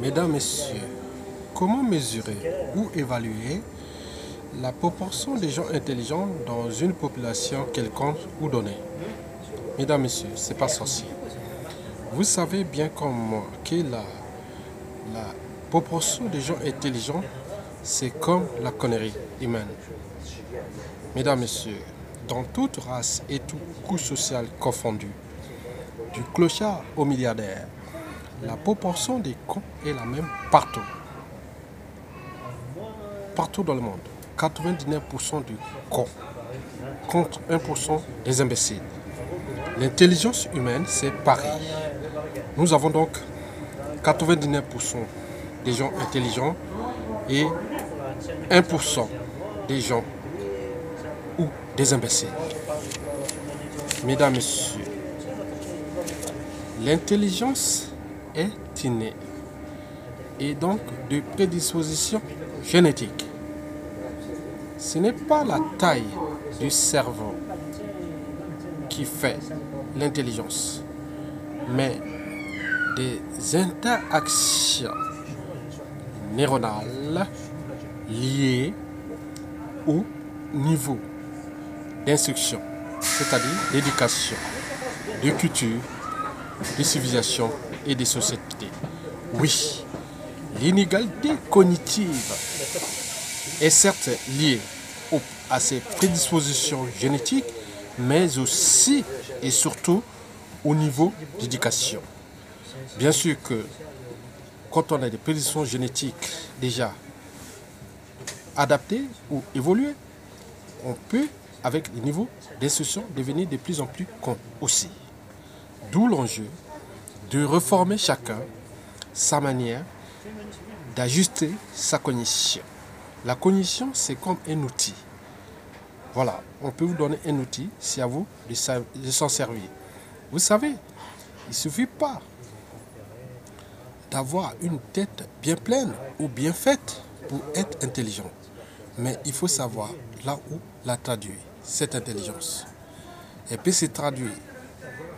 Mesdames, Messieurs, comment mesurer ou évaluer la proportion des gens intelligents dans une population quelconque ou donnée? Mesdames, Messieurs, c'est pas sorcier. Vous savez bien comme moi que la proportion des gens intelligents, c'est comme la connerie humaine. Mesdames, Messieurs, dans toute race et toute couche sociale confondue, du clochard au milliardaire, la proportion des cons est la même partout. Partout dans le monde. 99% des cons contre 1% des imbéciles. L'intelligence humaine, c'est pareil. Nous avons donc 99% des gens intelligents et 1% des gens ou des imbéciles. Mesdames, Messieurs, l'intelligence est innée et donc de prédisposition génétique. Ce n'est pas la taille du cerveau qui fait l'intelligence, mais des interactions neuronales liées au niveau d'instruction, c'est-à-dire d'éducation, de culture, de civilisation et de société. Oui, l'inégalité cognitive est certes liée à ces prédispositions génétiques, mais aussi et surtout au niveau d'éducation. Bien sûr que quand on a des prédispositions génétiques déjà adaptées ou évoluées, on peut, avec le niveau d'instruction, devenir de plus en plus con aussi. D'où l'enjeu de reformer chacun sa manière d'ajuster sa cognition. La cognition, c'est comme un outil. Voilà, on peut vous donner un outil, c'est à vous de s'en servir. Vous savez, il ne suffit pas d'avoir une tête bien pleine ou bien faite pour être intelligent. Mais il faut savoir là où la traduire, cette intelligence. Elle peut se traduire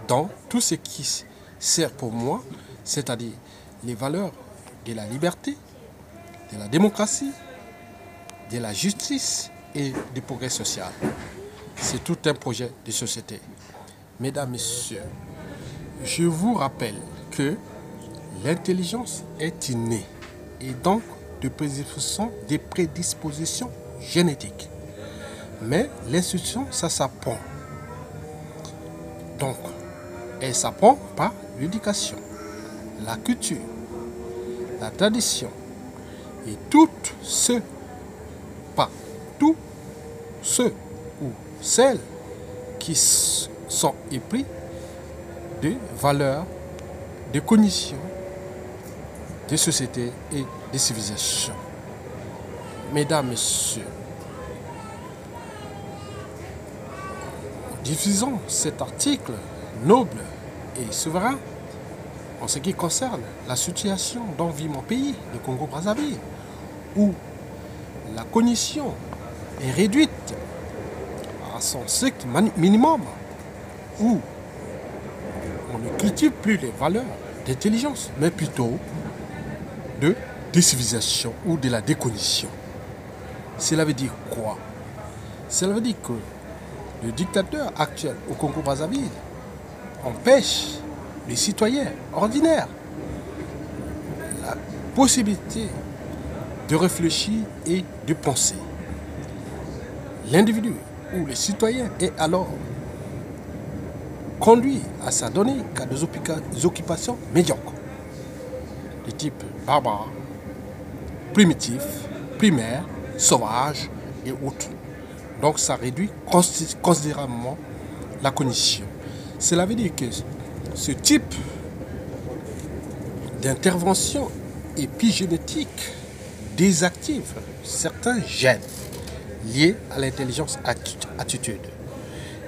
dans tout ce qui sert pour moi, c'est-à-dire les valeurs de la liberté, de la démocratie, de la justice et du progrès social. C'est tout un projet de société. Mesdames, Messieurs, je vous rappelle que l'intelligence est innée et donc des prédispositions génétiques. Mais l'instruction, ça s'apprend. Donc, elle s'apprend par l'éducation, la culture, la tradition et tous ceux ou celles qui sont épris de valeurs, de cognition, de société et de civilisation. Mesdames, Messieurs, diffusons cet article noble et souverain en ce qui concerne la situation dont vit mon pays, le Congo-Brazzaville, où la cognition est réduite à son strict minimum, où on ne cultive plus les valeurs d'intelligence, mais plutôt de décivilisation ou de la décognition. Cela veut dire quoi? Cela veut dire que le dictateur actuel au Congo-Brazzaville empêche les citoyens ordinaires la possibilité de réfléchir et de penser. L'individu ou le citoyen est alors conduit à s'adonner qu'à des occupations médiocres, de type barbare, primitif, primaire, sauvage et autres. Donc ça réduit considérablement la cognition. Cela veut dire que ce type d'intervention épigénétique désactive certains gènes liés à l'intelligence attitude.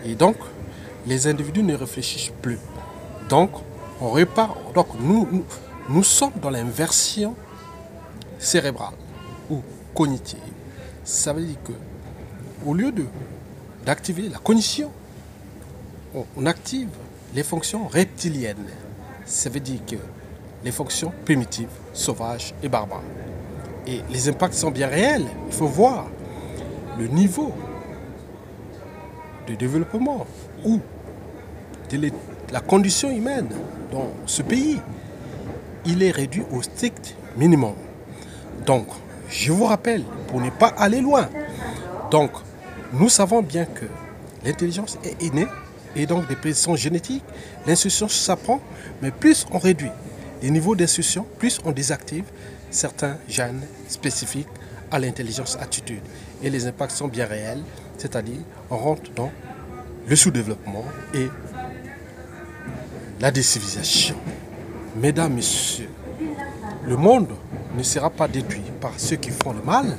Et donc, les individus ne réfléchissent plus. Donc, on repart. Donc, nous sommes dans l'inversion cérébrale ou cognitive. Ça veut dire que, au lieu d'activer la cognition, on active les fonctions reptiliennes. Ça veut dire que les fonctions primitives, sauvages et barbares. Et les impacts sont bien réels. Il faut voir le niveau de développement ou de la condition humaine dans ce pays. Il est réduit au strict minimum. Donc, je vous rappelle, pour ne pas aller loin, donc, nous savons bien que l'intelligence est innée et donc des prédispositions génétiques, l'instruction s'apprend, mais plus on réduit les niveaux d'instruction, plus on désactive certains gènes spécifiques à l'intelligence attitude. Et les impacts sont bien réels, c'est-à-dire on rentre dans le sous-développement et la décivilisation. Mesdames, Messieurs, le monde ne sera pas détruit par ceux qui font le mal,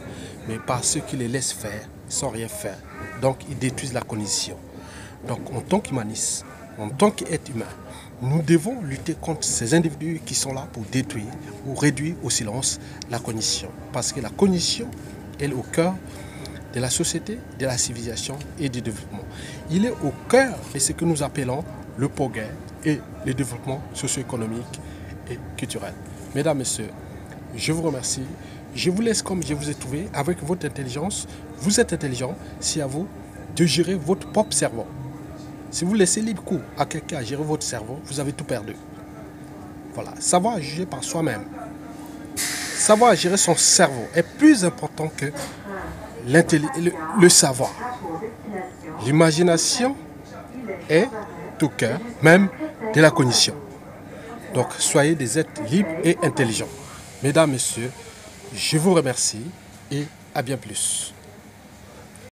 mais par ceux qui les laissent faire sans rien faire. Donc ils détruisent la cognition. Donc en tant qu'humanistes, en tant qu'êtres humains, nous devons lutter contre ces individus qui sont là pour détruire ou réduire au silence la cognition. Parce que la cognition est au cœur de la société, de la civilisation et du développement. Il est au cœur de ce que nous appelons le progrès et le développement socio-économique et culturel. Mesdames, Messieurs, je vous remercie. Je vous laisse comme je vous ai trouvé avec votre intelligence. Vous êtes intelligent, c'est à vous de gérer votre propre cerveau. Si vous laissez libre cours à quelqu'un à gérer votre cerveau, vous avez tout perdu. Voilà, savoir juger par soi-même, savoir gérer son cerveau est plus important que le savoir. L'imagination est au cœur même de la cognition. Donc, soyez des êtres libres et intelligents. Mesdames, Messieurs, je vous remercie et à bien plus.